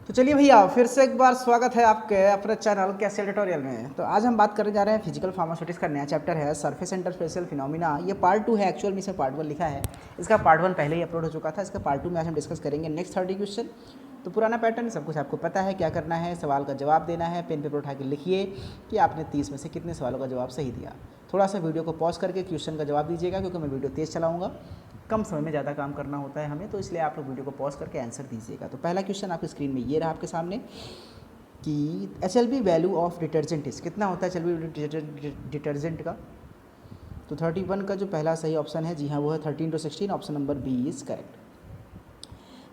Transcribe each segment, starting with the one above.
तो चलिए भैया फिर से एक बार स्वागत है आपके अपने चैनल कैसे ट्यूटोरियल में। तो आज हम बात करने जा रहे हैं फिजिकल फार्मास्यूटिक्स का नया चैप्टर है सरफेस इंटरफेशियल फिनोमिना। ये पार्ट 2 है, एक्चुअल में इसमें पार्ट 1 लिखा है, इसका पार्ट 1 पहले ही अपलोड हो चुका था। इसका पार्ट 2 में आज हम डिस्कस करेंगे नेक्स्ट 30 क्वेश्चन। तो पुराना पैटर्न सब कुछ आपको पता है, क्या करना है, सवाल का जवाब देना है, पेन पेपर उठा के लिखिए कि आपने 30 में से कितने सवालों का जवाब सही दिया। थोड़ा सा वीडियो को पॉज करके क्वेश्चन का जवाब दीजिएगा, क्योंकि मैं वीडियो तेज़ चलाऊँगा, कम समय में ज़्यादा काम करना होता है हमें, तो इसलिए आप लोग वीडियो को पॉज करके आंसर दीजिएगा। तो पहला क्वेश्चन आपकी स्क्रीन में ये रहा आपके सामने कि HLB value of detergent is, कितना होता है HLB डिटर्जेंट का। तो 31 का जो पहला सही ऑप्शन है, जी हाँ, वो है 13 to 16, option number B is correct.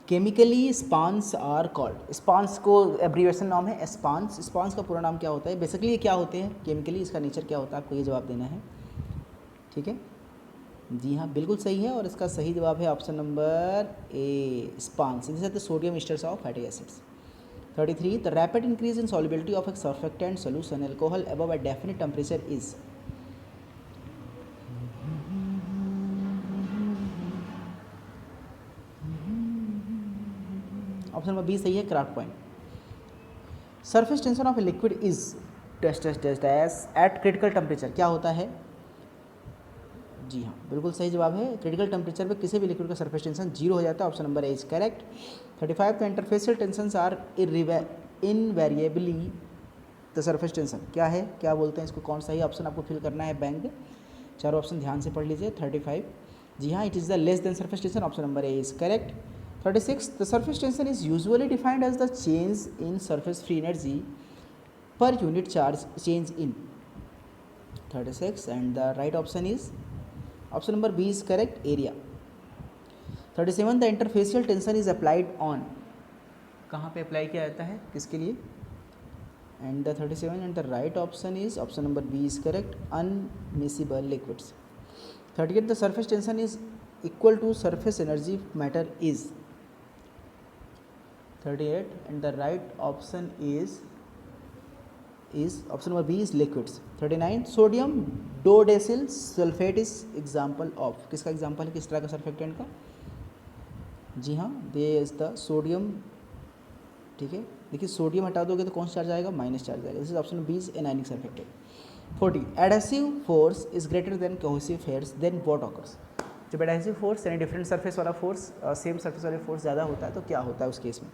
Chemically spans are called, spans को एब्रीवेशन नाम है स्पॉन्स। स्पॉन्स का पूरा नाम क्या होता है, बेसिकली ये क्या होते हैं केमिकली, इसका नेचर क्या होता है, आपको ये जवाब देना है, ठीक है। जी हाँ, बिल्कुल सही है, और इसका सही जवाब है option number A spans. This sodium esters of fatty acids. 33 the rapid increase in solubility of a surfactant solution alcohol above a definite temperature is. Option number B सही है, Krafft point. Surface tension of a liquid is test at critical temperature, क्या होता है। जी हाँ, बिल्कुल सही जवाब है, क्रिटिकल टेम्परेचर पे किसी भी लिक्विड का सरफेस टेंशन 0 हो जाता है, option number A is correct. 35 the interfacial tensions are invariably the surface tension, क्या है, क्या बोलते हैं इसको, कौन सा ही ऑप्शन आपको फिल करना है बैंक। चारों ऑप्शन ध्यान से पढ़ लीजिए। 35, जी हाँ, it is the less than surface tension, option number A is correct. 36 the surface tension is usually defined as the change in surface free energy per unit charge change in. 36 and the right option is option number B is correct, area. 37 the interfacial tension is applied on, कहाँ पे apply किया जाता है, किसके लिए। And the 37 and the right option is option number B is correct, immiscible liquids. 38 the surface tension is equal to surface energy matter is. 38 and the right option is option number B is liquids. 39 sodium dodecyl sulphate is example of, किसका example है, किस तरह का surfactant का। जी हाँ, दे is the sodium, ठीक है। देखिए सोडियम हटा दोगे तो कौन सा चार्ज आएगा, माइनस चार्ज आएगा, this is option B is anionic surfactant. 40 adhesive force is greater than cohesive force then what occurs. जब एडहेसिव फोर्स यानी डिफरेंट सरफेस वाला फोर्स सेम सरफेस वाले फोर्स ज़्यादा होता है तो क्या होता है उस केस में।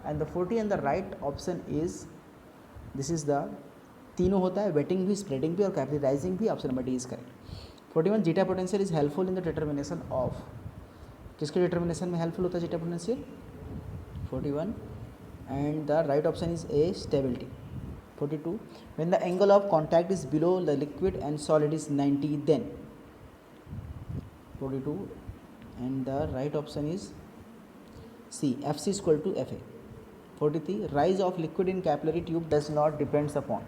And the 40 and the right option is this is the, तीनों होता है, वेटिंग भी, स्प्रेडिंग भी और कैपिलराइजिंग भी, option number D is correct. 41 zeta potential is helpful in the determination of, किसके डिटर्मिनेशन में हेल्पफुल होता है zeta potential. 41 and the right option is A stability. 42 when the angle of contact is below the liquid and solid is 90 then. 42 and the right option is C, F C equal to F A. 43 rise of liquid in capillary tube does not depends upon,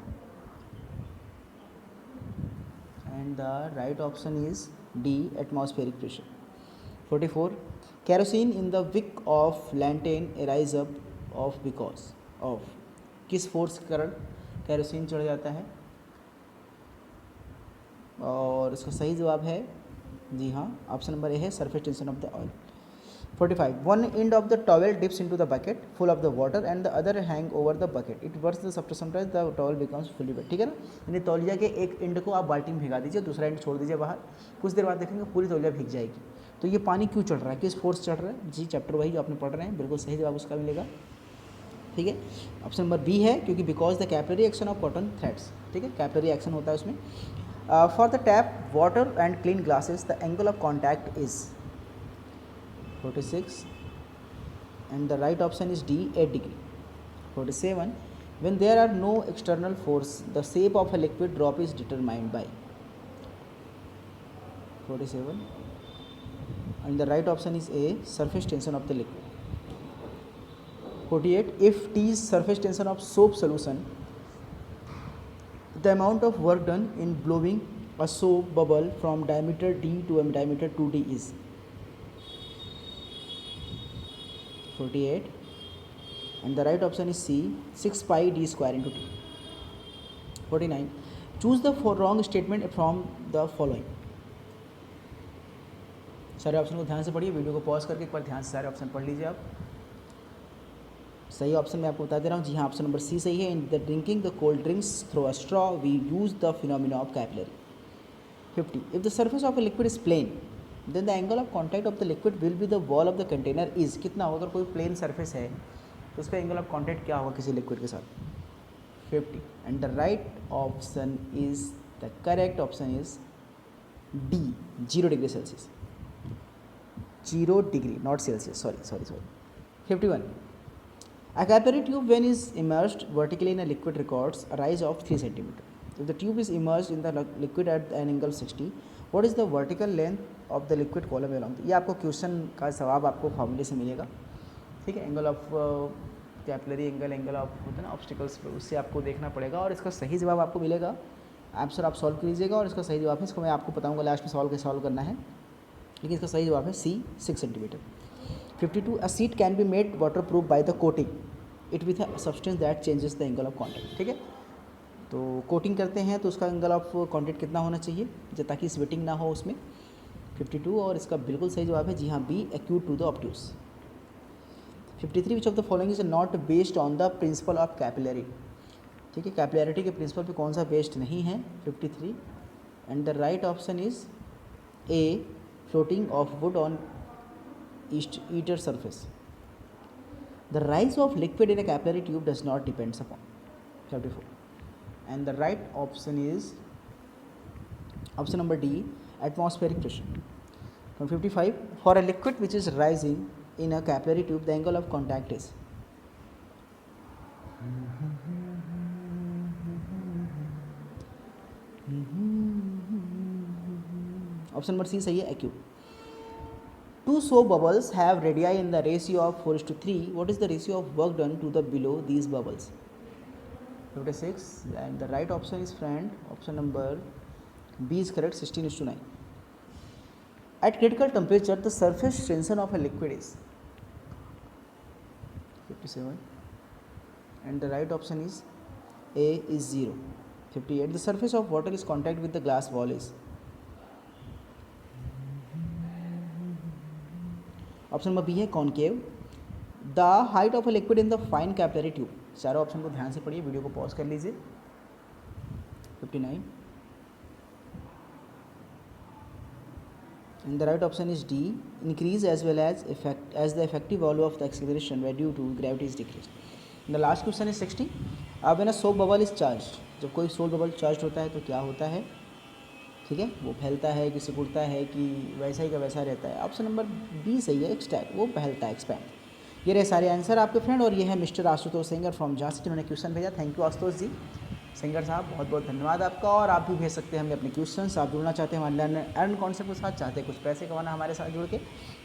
and the right option is D, atmospheric pressure. 44 kerosene in the wick of lantern arise up of because of, किस force के कारण kerosene चढ़ जाता है, और इसका सही जवाब है, जी हाँ, ऑप्शन नंबर ए है, surface tension of the oil. 45 one end of the towel dips into the bucket full of the water and the other hang over the bucket, it bursts the after some time the towel becomes fully wet, ठीक है ना। यानी तौलिया के एक and को आप बाल्टी में भिगा दीजिए, दूसरा एंड छोड़ दीजिए बाहर, कुछ देर बाद देखेंगे पूरी तौलिया भीग जाएगी। तो ये पानी क्यों चढ़ रहा है, किस फोर्स चढ़ रहा है, जी चैप्टर वही जो आपने पढ़ रहे हैं, बिल्कुल सही जवाब उसका मिलेगा, ठीक है। ऑप्शन नंबर बी है, क्योंकि because the capillary action of cotton threads, ठीक है, कैपिलरी एक्शन होता है उसमें। For the tap water and clean glasses the angle of contact is 46 and the right option is D, 8 degree. 47 when there are no external force the shape of a liquid drop is determined by. 47 and the right option is A, surface tension of the liquid. 48 if T is surface tension of soap solution the amount of work done in blowing a soap bubble from diameter D to a diameter 2D is. 48 and the right option is C, 6 pi d square into T. 49 choose the wrong statement from the following. सारे option को ध्यान से पढ़िए, video को pause करके एक बार ध्यान से सारे ऑप्शन पढ़ लीजिए आप। सही ऑप्शन मैं आपको बता दे रहा हूँ, जी हाँ ऑप्शन नंबर सी सही है। In the drinking the cold drinks through a straw we use the phenomena of capillary. 50. If the surface of a liquid is plane, then the angle of contact of the liquid will be the wall of the container is कितना होगा? अगर कोई plane surface है तो उसका angle of contact क्या होगा किसी लिक्विड के साथ? 50. And the right option is, the correct option is D, 0 degree Celsius. 0 degree, not Celsius, sorry. 51. A capillary tube when is immersed vertically in a liquid records a rise of 3 cm. If the tube is immersed in the liquid at an angle 60, what is the vertical length of the liquid column along? ये आपको question का जवाब आपको फॉर्मूले से मिलेगा, ठीक है। Angle of capillary angle of होता है ना ऑब्स्टिकल्स, उससे आपको देखना पड़ेगा और इसका सही जवाब आपको मिलेगा। आंसर आप सॉल्व कीजिएगा और इसका सही जवाब है, इसको मैं आपको बताऊँगा लास्ट में सॉल्व करना है, लेकिन इसका सही जवाब है सी, 6 centimetre. 52. A sheet can be made waterproof by the coating it with a substance that changes the angle of contact, ठीक है। तो कोटिंग करते हैं तो उसका एंगल ऑफ कॉन्टैक्ट कितना होना चाहिए जो ताकि स्वेटिंग ना हो उसमें। 52 और इसका बिल्कुल सही जवाब है जी हाँ B, acute to the obtuse. 53. Which of the following is not based on the principle of capillary, ठीक है। कैपिलरिटी के प्रिंसिपल पे कौन सा बेस्ड नहीं है? 53. And the right option is A, floating of would on eater surface. The rise of liquid in a capillary tube does not depends upon. 54. And the right option is option number D, atmospheric pressure. 55. For a liquid which is rising in a capillary tube, the angle of contact is. Option number C सही है, acute. Two soap bubbles have radii in the ratio of 4:3. What is the ratio of work done to the below these bubbles? 56. And the right option is friend, option number B is correct, 16:9. At critical temperature, the surface tension of a liquid is 57. And the right option is A is 0. 58. The surface of water is contact with the glass wall is. Option number B है concave. The height of a liquid in the fine capillary tube. चारों option को ध्यान से पढ़िए, video को pause कर लीजिए। 59. And the right option is D, increase as well as the effective value of the acceleration where due to gravity is decrease. The last question is 60. अब when a soap bubble is charge, जब कोई soap bubble charge होता है तो क्या होता है, ठीक है। वो फैलता है कि सिकुड़ता है कि वैसा ही का वैसा रहता है? ऑप्शन नंबर बी सही है, एक्सटैक, वो फैलता है, एक्सपैंड। ये रहे सारे आंसर आपके फ्रेंड, और ये है मिस्टर आशुतोष सिंगर फ्रॉम जहाँ से जिन्होंने क्वेश्चन भेजा। थैंक यू आशुतोष जी, सिंगर साहब, बहुत बहुत धन्यवाद आपका। और आप भी भेज सकते हैं हमें अपने क्वेश्चन। आप जुड़ना चाहते हैं हमारे अर्न कॉन्सेप्ट के साथ, चाहते हैं कुछ पैसे कमाना हमारे साथ जुड़ के,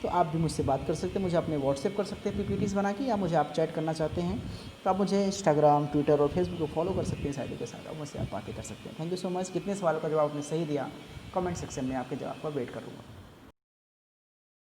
तो आप भी मुझसे बात कर सकते हैं। मुझे अपने व्हाट्सएप कर सकते हैं पीपीटीज़ बना के, या मुझे आप चैट करना चाहते हैं तो आप मुझे इंस्टाग्राम, ट्विटर और फेसबुक को फॉलो कर सकते हैं इस आईडी के साथ, और मुझसे आप बातें कर सकते हैं। Thank you so much. कितने सवालों का जवाब आपने सही दिया, कमेंट सेक्शन में आपके जवाब का वेट करूँगा।